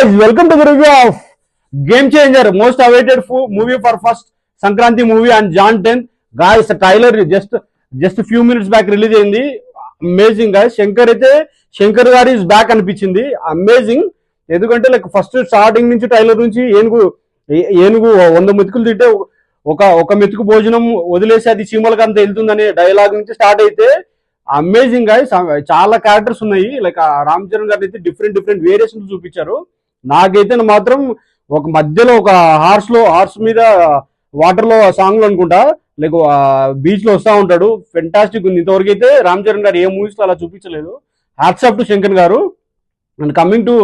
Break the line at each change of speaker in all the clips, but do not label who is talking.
guys, welcome to the review of Game Changer, most awaited movie for first Sankranti movie on Jan 10th. Guys, the trailer just a few minutes back release అయింది. Amazing guys. Shankar గారు is back అనిపించింది. Amazing. ఎందుకంటే like first starting నుంచి trailer నుంచి ఏనుగు 100 మెతుకులు తింటే ఒక మెతుకు భోజనం వదిలేసి అది చీమలకు అంత వెళ్తుందనే డైలాగ్ నుంచి స్టార్ట్ అయితే అమేజింగ్ గాయస్. చాలా క్యారెక్టర్స్ ఉన్నాయి. లైక్ రామ్ చరణ్ గారిని అయితే డిఫరెంట్ వేరియేషన్స్ చూపించారు. నాకైతే మాత్రం ఒక మధ్యలో ఒక హార్స్ మీద వాటర్ లో సాంగ్ లో అనుకుంటా లైక్ బీచ్ లో వస్తా ఉంటాడు. ఫెంటాస్టిక్ ఉంది. ఇంతవరకు అయితే రామ్ చరణ్ గారు ఏ మూవీస్ లో అలా చూపించలేదు. హ్యాట్స్ ఆఫ్ టు శంకర్ గారు. అండ్ కమింగ్ టు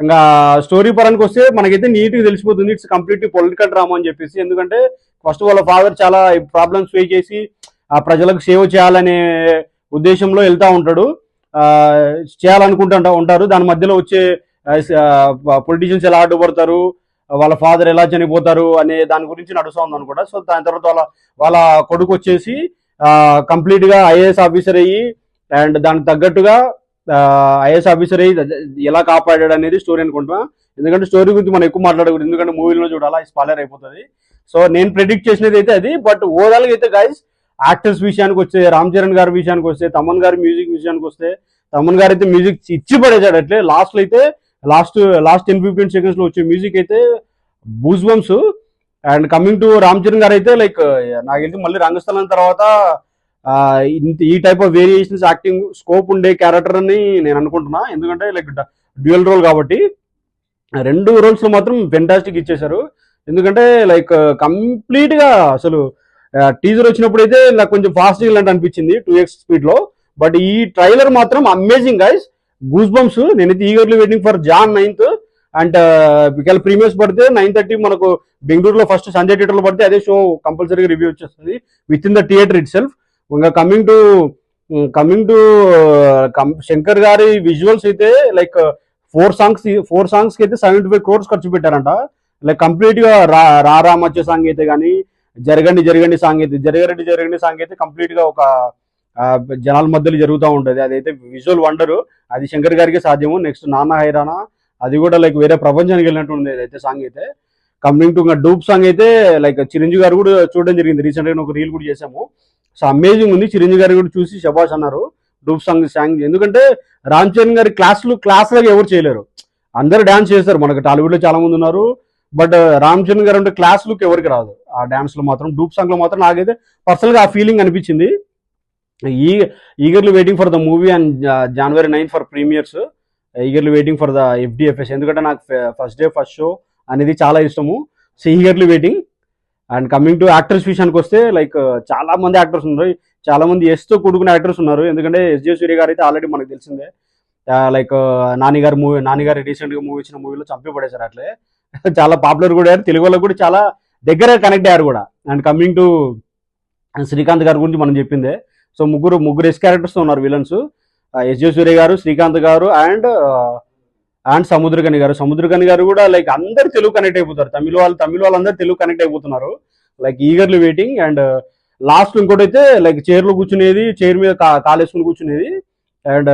ఇంకా స్టోరీ పరానికి వస్తే మనకైతే నీట్ గా తెలిసిపోతుంది ఇట్స్ కంప్లీట్లీ పొలిటికల్ డ్రామా అని చెప్పేసి. ఎందుకంటే ఫస్ట్ వాళ్ళ ఫాదర్ చాలా ప్రాబ్లమ్స్ ఫేస్ చేసి ఆ ప్రజలకు సేవ చేయాలనే ఉద్దేశంలో వెళ్తా ఉంటాడు, చేయాలనుకుంటా ఉంటారు. దాని మధ్యలో వచ్చే పొలిటీషియన్స్ ఎలా అడ్డుపడతారు, వాళ్ళ ఫాదర్ ఎలా చనిపోతారు అనే దాని గురించి నడుస్తూ ఉంది అనుకుంటా. సో దాని తర్వాత వాళ్ళ కొడుకు వచ్చేసి కంప్లీట్ గా ఐఏఎస్ ఆఫీసర్ అయ్యి అండ్ దానికి తగ్గట్టుగా ఐఏఎస్ ఆఫీసర్ అయ్యి ఎలా కాపాడాడు అనేది స్టోరీ అనుకుంటున్నా. ఎందుకంటే స్టోరీ గురించి మనం ఎక్కువ మాట్లాడకూడదు, ఎందుకంటే మూవీలో చూడాలా స్పాయిలర్ అయిపోతుంది. సో నేను ప్రెడిక్ట్ చేసినది అయితే అది. బట్ ఓవరాల్ గా అయితే గైస్ యాక్టర్స్ విషయానికి వస్తే, రామ్ చరణ్ గారి విషయానికి వస్తే, తమన్ గారి మ్యూజిక్ విషయానికి వస్తే, తమన్ గారు అయితే మ్యూజిక్ ఇచ్చి పడేసాడు. అట్లే లాస్ట్ లో అయితే లాస్ట్ 10-15 seconds లో వచ్చే మ్యూజిక్ అయితే goosebumps. And coming to Ram Charan garu అయితే లైక్ నాకు తెలిసి మళ్ళీ రంగస్థలం తర్వాత ఈ type of variations acting scope ఉండే క్యారెక్టర్ అని నేను అనుకుంటున్నా. ఎందుకంటే లైక్ డ్యూయల్ రోల్ కాబట్టి 2 రోల్స్ లో మాత్రం ఫెంటాస్టిక్ ఇచ్చేశారు. ఎందుకంటే లైక్ కంప్లీట్ గా అసలు టీజర్ వచ్చినప్పుడు అయితే నాకు కొంచెం ఫాస్ట్ వెళ్ళినట్టు అనిపించింది 2x స్పీడ్ లో. బట్ ఈ ట్రైలర్ మాత్రం అమేజింగ్ గైస్, గూస్ బంప్స్. నేనైతే eagerly waiting for Jan 9th. And ఒకవేళ ప్రీమియర్స్ పడితే 9:30 మనకు బెంగళూరులో ఫస్ట్ సంజయ్ థియేటర్ లో పడితే అదే షో కంపల్సరీగా రివ్యూ వచ్చేస్తుంది with in the theatre it self. ఇంకా కమింగ్ టు శంకర్ గారి విజువల్స్ అయితే లైక్ 4 సాంగ్స్ కి అయితే 75 crores ఖర్చు పెట్టారంట. లైక్ కంప్లీట్ గా రారా మచ్చే సాంగ్ అయితే కానీ, జరగండి సాంగ్ అయితే కంప్లీట్ గా ఒక జనాల మధ్యలో జరుగుతూ ఉంటుంది. అదైతే విజువల్ వండరు, అది శంకర్ గారికి సాధ్యము. నెక్స్ట్ నాన్న హైరానా, అది కూడా లైక్ వేరే ప్రపంచానికి వెళ్ళినట్టు ఉంది అదైతే సాంగ్ అయితే. కమింగ్ టు డూప్ సాంగ్ అయితే లైక్ చిరంజీవి గారు కూడా చూడడం జరిగింది. రీసెంట్ గా ఒక రీల్ కూడా చేసాము. సో అమేజింగ్ ఉంది. చిరంజీవి గారు కూడా చూసి శబాష్ అన్నారు డూప్ సాంగ్. ఎందుకంటే రామ్ చరణ్ గారి క్లాస్ లాగా ఎవరు చేయలేరు. అందరు డాన్స్ చేస్తారు, మనకు టాలీవుడ్ లో చాలా మంది ఉన్నారు. బట్ రామ్ చరణ్ గారు అంటే క్లాస్ లుక్ ఎవరికి రాదు. ఆ డాన్స్ లో మాత్రం, డూప్ సాంగ్ లో మాత్రం నాకైతే పర్సనల్ గా ఆ ఫీలింగ్ అనిపించింది. Eagerly waiting for the movie and January 9th for premieres. Eagerly waiting for the FDFS. ఎందుకంటే నాకు ఫస్ట్ డే ఫస్ట్ షో అనేది చాలా ఇష్టము. So eagerly waiting. And coming to actors విషయానికి వస్తే లైక్ చాలా మంది యాక్టర్స్ ఉన్నారు, చాలా మంది ఎస్తో కూడుకున్న యాక్టర్స్ ఉన్నారు. ఎందుకంటే SJ సూర్య గారు అయితే ఆల్రెడీ మనకు తెలిసిందే. లైక్ నానిగారు రీసెంట్ గా మూవీ ఇచ్చిన మూవీలో చంపి పడేశారు. అట్లే చాలా పాపులర్ కూడా అయ్యారు, తెలుగు వాళ్ళకు కూడా చాలా దగ్గర కనెక్ట్ అయ్యారు కూడా. అండ్ కమింగ్ టు శ్రీకాంత్ గారి గురించి మనం చెప్పిందే. సో ముగ్గురు ఎస్ క్యారెక్టర్స్ ఉన్నారు విలన్స్. SJ సూర్య గారు, శ్రీకాంత్ గారు అండ్ సముద్రకని గారు కూడా లైక్ అందరు తెలుగు కనెక్ట్ అయిపోతారు. తమిళ వాళ్ళందరూ తెలుగు కనెక్ట్ అయిపోతున్నారు. Like eagerly waiting. And last ఇంకోటి అయితే లైక్ చైర్ లో కూర్చునేది, చైర్ మీద కాలేసుకుని కూర్చునేది అండ్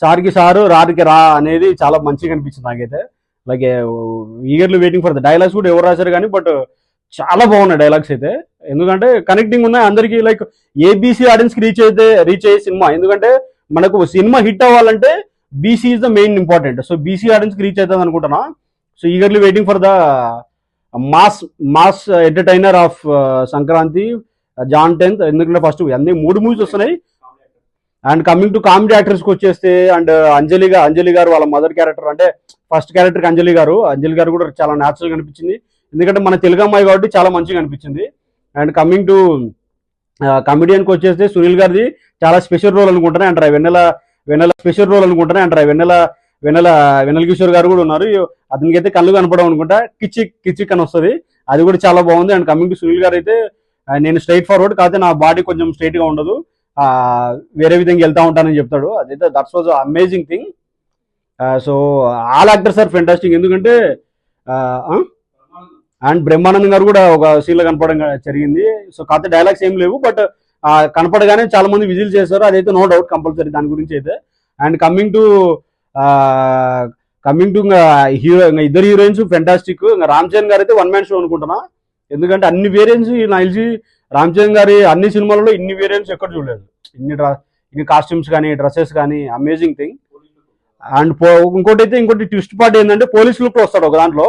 సార్కి సారు రారికి రా అనేది చాలా మంచిగా అనిపించింది నాకైతే. Like eagerly waiting for the dialogues కూడా ఎవరు రాశారు కానీ, బట్ చాలా బాగున్నాయి డైలాగ్స్ అయితే. ఎందుకంటే కనెక్టింగ్ ఉన్నాయి అందరికి. లైక్ ABC ఆడియన్స్ కి రీచ్ అయ్యే సినిమా. ఎందుకంటే మనకు సినిమా హిట్ అవ్వాలంటే BC is the main important. So BC audience కి రీచ్ అవుతుంది అనుకుంటున్నా. So eagerly waiting for the mass entertainer of Sankranti Jan 10th. ఎందుకంటే ఫస్ట్ అన్ని 3 మూవీస్ వస్తున్నాయి. And coming to comedy actors కి వచ్చేస్తే అండ్ అంజలి గారు వాళ్ళ మదర్ క్యారెక్టర్, అంటే ఫస్ట్ క్యారెక్టర్ కి అంజలి గారు కూడా చాలా న్యాచురల్ గా అనిపించింది. ఎందుకంటే మన తెలుగు అమ్మాయి కాబట్టి చాలా మంచిగా అనిపించింది. అండ్ కమింగ్ టు కమెడియన్ కి వచ్చేస్తే సునీల్ గారిది చాలా స్పెషల్ రోల్ అనుకుంటున్నాయి అంటారు. వెన్నెల స్పెషల్ రోల్ అనుకుంటున్నాయి అంటారు. వెన్నెల కిషోర్ గారు కూడా ఉన్నారు. అతనికి అయితే కళ్ళు కనపడం అనుకుంటా, కిచిక్ అని వస్తుంది, అది కూడా చాలా బాగుంది. అండ్ కమింగ్ టు సునీల్ గారు అయితే నేను స్ట్రైట్ ఫార్వర్డ్ కాకపోతే నా బాడీ కొంచెం స్ట్రైట్ గా ఉండదు, వేరే విధంగా వెళ్తా ఉంటానని చెప్తాడు. అదైతే that's was amazing thing. So all actors are fantastic. ఎందుకంటే అండ్ బ్రహ్మానందం గారు కూడా ఒక సీన్ లో కనపడడం జరిగింది. సో కాకపోతే డైలాగ్స్ ఏం లేవు, బట్ కనపడగానే చాలా మంది విజిల్ చేస్తారు, అదైతే నో డౌట్ కంపల్సరీ దాని గురించి అయితే. And coming to coming to hero, ఇద్దరు హీరోయిన్స్ ఫెంటాస్టిక్. ఇంకా రామ్ చరణ్ గారు అయితే వన్ మ్యాన్ షో అనుకుంటున్నా, ఎందుకంటే అన్ని వేరియంట్స్ నాకు తెలిసి రామ్ చరణ్ గారి అన్ని సినిమాలలో ఇన్ని వేరియంట్స్ ఎక్కడ చూడలేదు. ఇన్ని కాస్ట్యూమ్స్ కానీ డ్రెస్సెస్ కానీ అమేజింగ్ థింగ్. అండ్ ఇంకోటి ట్విస్ట్ పార్ట్ ఏంటంటే పోలీస్ లుక్ వస్తాడు ఒక దాంట్లో.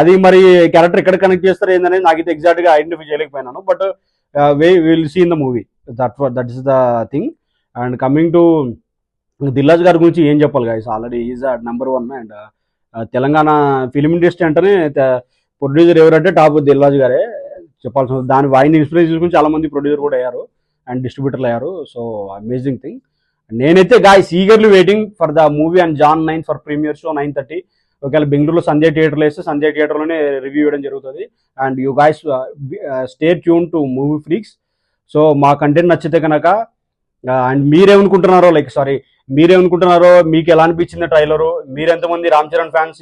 అది మరి క్యారెక్టర్ ఎక్కడ కనెక్ట్ చేస్తారు ఏందనేది నాకైతే ఎగ్జాక్ట్ గా ఐడెంటిఫై చేయలేకపోయినాను. But will see in the movie, that is the thing. And coming to Dilraj గారి గురించి ఏం చెప్పాలి guys, already is number 1. And Telangana film industry అంటేనే ప్రొడ్యూసర్ ఎవరంటే టాప్ దిల్రాజ్ గారే చెప్పాల్సిన. ఆయన ఇన్స్పిరేషన్ చూసుకుని చాలా మంది ప్రొడ్యూసర్ కూడా అయ్యారు అండ్ డిస్ట్రిబ్యూటర్లు అయ్యారు. So amazing thing. నేనైతే guys eagerly waiting for the movie and Jan 9 for premiere show 9:30. ఒకవేళ బెంగళూరులో సంజయ్ థియేటర్లో వేస్తే సంజయ్ థియేటర్లోనే రివ్యూ ఇవ్వడం జరుగుతుంది. And you guys stay tune to movie freaks. So మా కంటెంట్ నచ్చితే కనుక అండ్ మీరేమనుకుంటున్నారో, మీకు ఎలా అనిపించింది ట్రైలరు, మీరు ఎంతమంది రామ్ చరణ్ ఫ్యాన్స్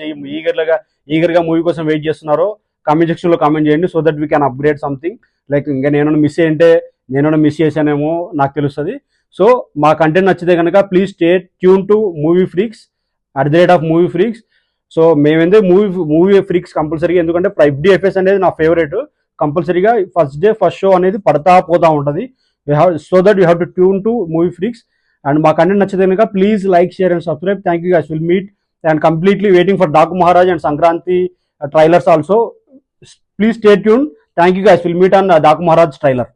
ఈగర్గా మూవీ కోసం వెయిట్ చేస్తున్నారో కామెంట్ సెక్షన్లో కామెంట్ చేయండి. So that we can upgrade something. Like ఇంకా నేనైనా మిస్ చేశానేమో నాకు తెలుస్తుంది. సో మా కంటెంట్ నచ్చితే కనుక please stay tune to movie freaks @movie freaks. So మేమైతే మూవీ ఫ్రీక్స్ కంపల్సరీగా, ఎందుకంటే FDFS అనేది నా ఫేవరెట్. కంపల్సరీగా ఫస్ట్ డే ఫస్ట్ షో అనేది పడతా పోతా ఉంటుంది. So that you have to tune to movie freaks. And మా కంటెంట్ నచ్చితే కనుక please like, share and subscribe. Thank you guys. Will meet and completely waiting for Daaku Maharaj and Sankranti trailers also. Please stay tuned. Thank you guys. We'll meet on Daku Maharaj trailer.